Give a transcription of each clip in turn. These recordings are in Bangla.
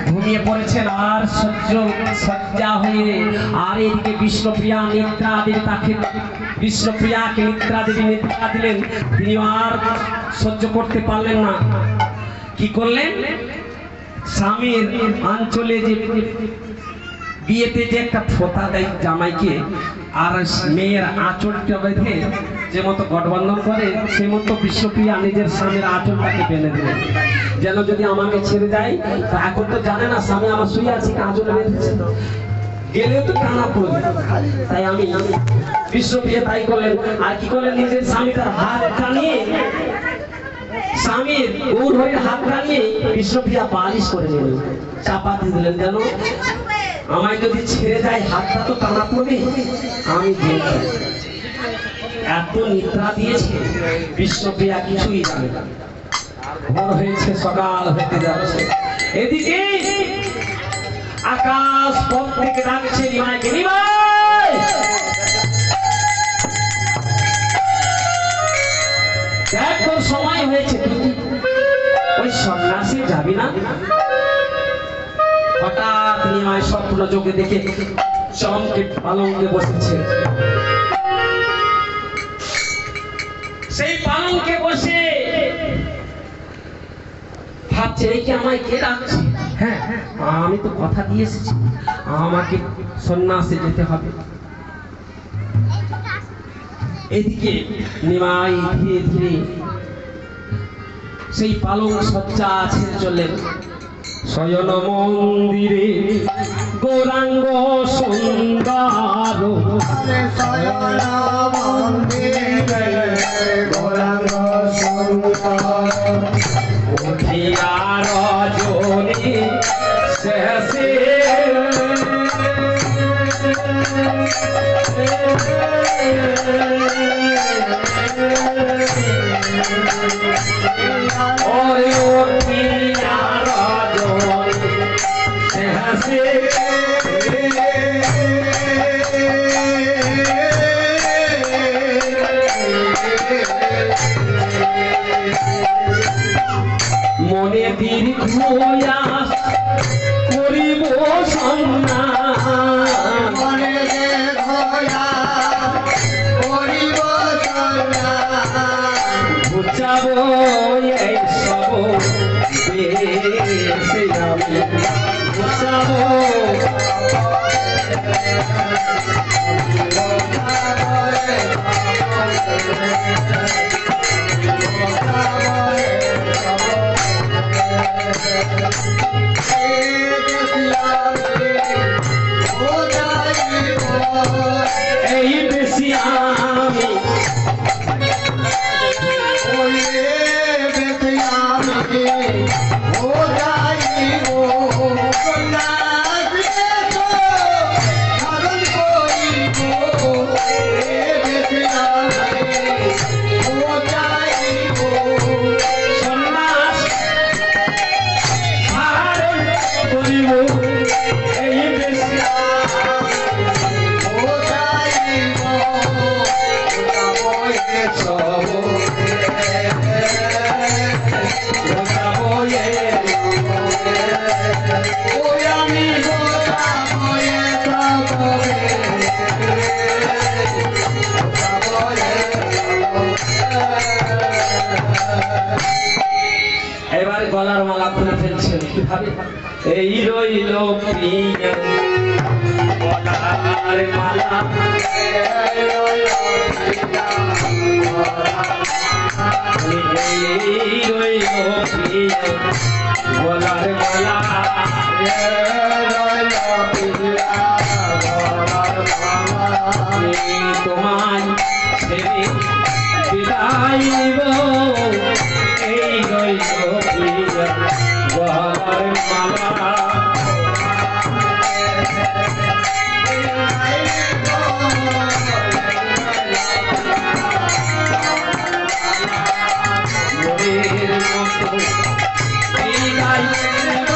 ঘুমিয়ে পড়েছেন আর সজ্জা হয়ে। আর এদিকে বিষ্ণুপ্রিয়া নিদ্রা দেবী তাকে বিষ্ণুপ্রিয়াকে নিদ্রা দেবী নিদ্রা দিলেন। তিনি আর সহ্য করতে পারলেন না। কি করলেন? স্বামীর অঞ্চলে যে বিয়েতে যে একটা ফোঁতা দেয় জামাইকে, আর মেয়ের আঁচলটা বেঁধে যে মতো গঠবন্ধন করে, সে মতো বিষ্ণুপ্রিয়া নিজের স্বামীর আঁচলটাকে বেঁধে দিলেন, যেন যদি আমাকে ছেড়ে যায়। এখন তো জানে না স্বামী আমার শুয়ে আছে, আঁচলে বেঁধেছে, গেলেও তো টানা পড়বে। তাই আমি বিষ্ণুপ্রিয়া তাই করলেন। আর কি করলেন? নিজের স্বামীটার হাত টানিয়ে, স্বামীর গৌর হয়ে হাত টানিয়ে বিষ্ণুপ্রিয়া বালিশ করে নিলেন, চাপাতে দিলেন, যেন আমায় যদি ছেড়ে যায় হাতটা তো টানা পড়বে, আমি এত নিদ্রা দিয়েছে বিষ্ণুপ্রিয়া কিছুই জানে না। ভোর হয়েছে, সকাল হতে যাচ্ছে। এদিকে আকাশ পথ থেকে ডাকছে নিমাইকে, নিমাই দেখ তোর সময় হয়েছে, ওই সন্ন্যাসী যাবি না? হঠাৎ নিমাই স্বপ্ন যোগে দেখে চমকে পালঙ্কে বসেছে। সেই পালঙ্কে বসে ভাবছে, এই কি আমায় কে ডাকছে? হ্যাঁ, আমি তো কথা দিয়ে এসেছি, আমাকে সন্ন্যাসে যেতে হবে। এদিকে নিমাই ধীরে ধীরে সেই পালঙ্ক সজ্জা ছেড়ে চললেন। শয়ন মন্দিরে গৌরাঙ্গ সুন্দর, শয়ন মন্দিরে গৌরাঙ্গ সুন্দর, উঠিয়া রজনী শেষে ওরে উঠিয়া রজনী শেষে মনে দীর্ঘ আস করিব সন্ন্যাস, মনে ঘোয়া করিব সন্ন্যাস, বুঝাবো এই সব বেশে আমি বুঝাবো। এই বেশি আমি সন্ন্যাস ধারণ করিব, এই বেশি এবার গলার মালা খুলে ফেলছেন কিভাবে? এই রইল প্রিয়া গলার মালা, এই রইল প্রিয়া গলার মালা, আমি তোমায় ছেড়ে বিদায় নিব, এই রইল প্রিয়া গলার মালা। মনের মতো বিদায় নিব,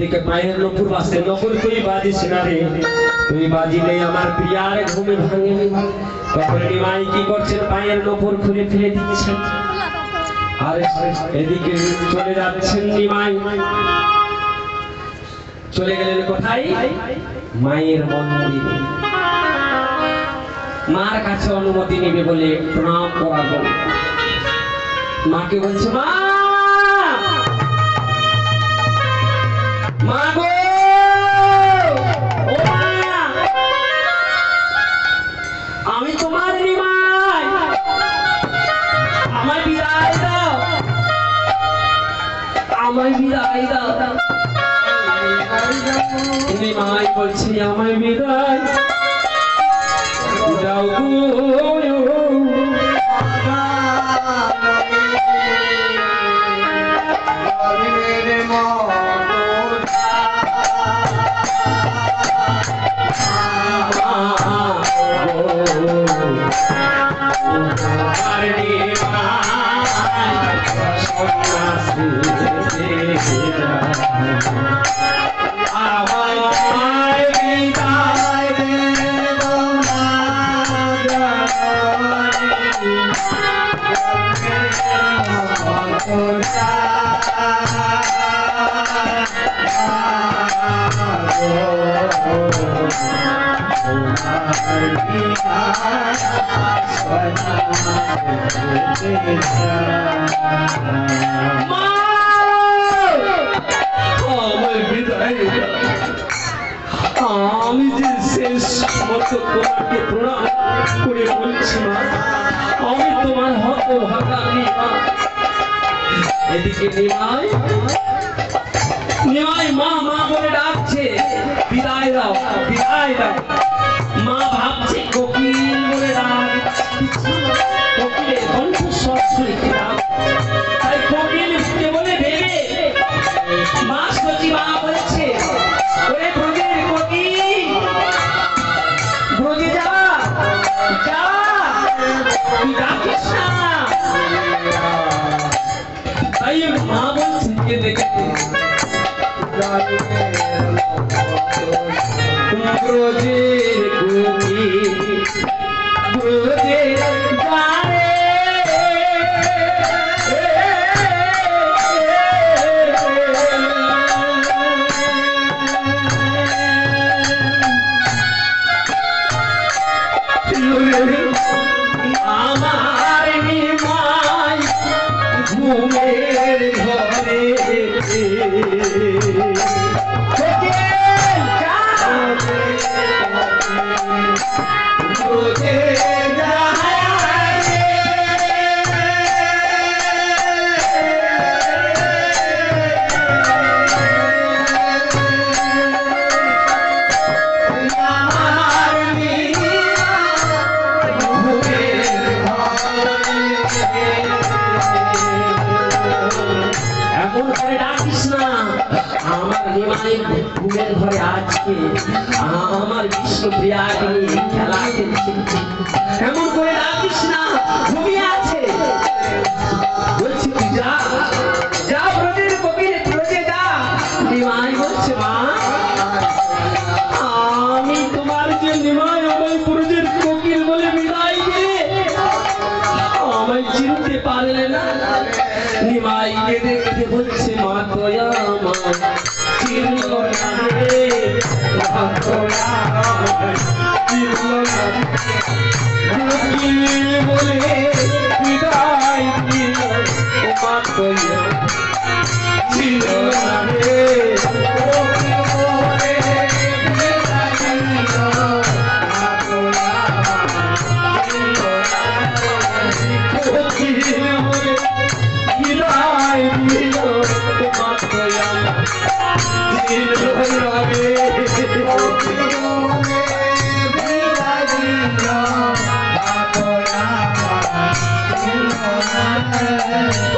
এদিকে পায়ের নপুর বাজতে, নপুর তুই বাজিস না রে, তুই বাজিলে আমার প্রিয়ার ঘুমে ভাঙে। তখন নিমাই কি করছেন, পায়ের নপুর খুলে ফেলে দিচ্ছেন। আর এদিকে চলে যাচ্ছেন নিমাই, চলে গেলেন কোথায়, মায়ের মন্দিরে। মার কাছে অনুমতি নেবে বলে প্রণাম করাবো। মাকে বলছে, মা মা গো, ও মা, আমি তোমার নিমাই, আমায় বিদায় দাও, আমায় বিদায় দাও। নিমাই বলছি, আমায় বিদায় দাও গো। আমি যে শেষ মতো তোমাকে প্রণাম করে বলছি, মা আমি তোমার হতভাগা নিমা। এদিকে নিমাই নিমাই মা মা বলে ডাকছে, বিদায় দাও বিদায় দাও। মা ভাবছে কোকিল বলে ডাক, কোকিলের কণ্ঠস্বর শুনে দাও, তাই কোকিল বলে ভেবে মা সচি মা বলেছে, ওরে ব্রজের কোকিল, ব্রজে যা যা, তুই ডাকিস না। তাই মা বলছে, কে দেখতে ব্রজের কোকিল, ব্রজে যা রে, আমার নিমাই ঘুমের ঘরে, ঘুমের ঘরে আজকে আমার বিষ্ণুপ্রিয়াকে নিয়ে খেলা খেলছে, এমন করে ডাকিস না, ঘুমিয়ে আছে। বলছি তুই যা যা, ব্রজের কোকিল ব্রজে যা। নিমাই বলছে, মা আমি তোমার যে নিমাই, আমায় ব্রজের কোকিল বলে বিদায় দিয়ে আমায় চিনতে পারলে না। নিমাই কেঁদে কেঁদে বলছে, মা দয়া মা চিনল না রে, মা দয়া চিনল না, কোকিল বলে বিদায় দিল, মা দয়া চিনল না রে, কোকিল বলে বিদায় দিল, মা দয়া চিনল না রে, কোকিল বলে বিদায় দিল, মা দয়া চিনল না রে, কোকিল বলে বিদায় দিল, মা দয়া চিনল না রে।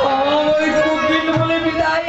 ওই কোকিল বলে বিদায়